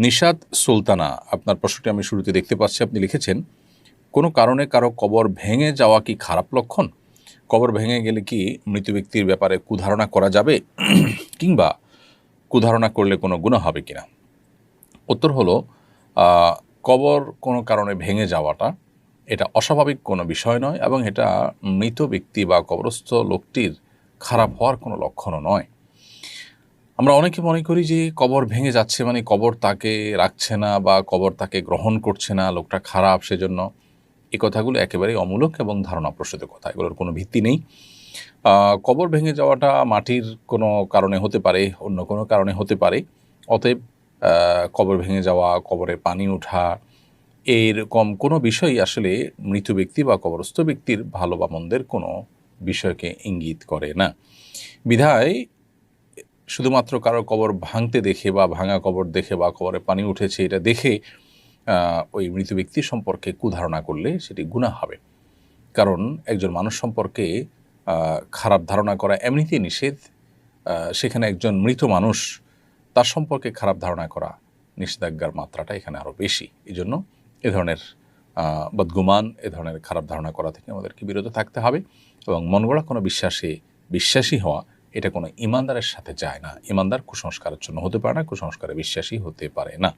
নিশাত সুলতানা, আপনার প্রশ্নটি আমি শুরুতে দেখতে পাচ্ছি। আপনি লিখেছেন, কোনো কারণে কারো কবর ভেঙে যাওয়া কি খারাপ লক্ষণ? কবর ভেঙে গেলে কি মৃত ব্যক্তির ব্যাপারে কুধারণা করা যাবে, কিংবা কুধারণা করলে কোনো গুনাহ হবে কিনা? উত্তর হলো, কবর কোনো কারণে ভেঙে যাওয়াটা এটা অস্বাভাবিক কোনো বিষয় নয়, এবং এটা মৃত ব্যক্তি বা কবরস্থ লোকটির খারাপ হওয়ার কোনো লক্ষণও নয়। আমরা অনেকে মনে করি যে কবর ভেঙে যাচ্ছে মানে কবর তাকে রাখছে না বা কবর তাকে গ্রহণ করছে না, লোকটা খারাপ, সেজন্য। এই কথাগুলো একেবারেই অমূলক এবং ধারণাপ্রসূত কথা, এগুলোর কোনো ভিত্তি নেই। কবর ভেঙে যাওয়াটা মাটির কোনো কারণে হতে পারে, অন্য কোনো কারণে হতে পারে। অতএব কবর ভেঙে যাওয়া, কবরে পানি ওঠা, এরকম কোনো বিষয়ই আসলে মৃত ব্যক্তি বা কবরস্থ ব্যক্তির ভালো বা মন্দের কোনো বিষয়কে ইঙ্গিত করে না। বিধায় শুধুমাত্র কারো কবর ভাঙতে দেখে বা ভাঙা কবর দেখে বা কবরে পানি উঠেছে এটা দেখে ওই মৃত ব্যক্তি সম্পর্কে কুধারণা করলে সেটি গুনাহ হবে। কারণ একজন মানুষ সম্পর্কে খারাপ ধারণা করা এমনিতেই নিষেধ। সেখানে একজন মৃত মানুষ, তার সম্পর্কে খারাপ ধারণা করা, নিষেধাজ্ঞার মাত্রাটা এখানে আরও বেশি। এই জন্য এ ধরনের বদগুমান, এ ধরনের খারাপ ধারণা করা থেকে আমাদেরকে বিরত থাকতে হবে। এবং মন গড়া কোনো বিশ্বাসে বিশ্বাসী হওয়া, এটা কোনো ইমানদারের সাথে যায় না। ইমানদার কুসংস্কারের জন্য হতে পারে না, কুসংস্কারে বিশ্বাসী হতে পারে না।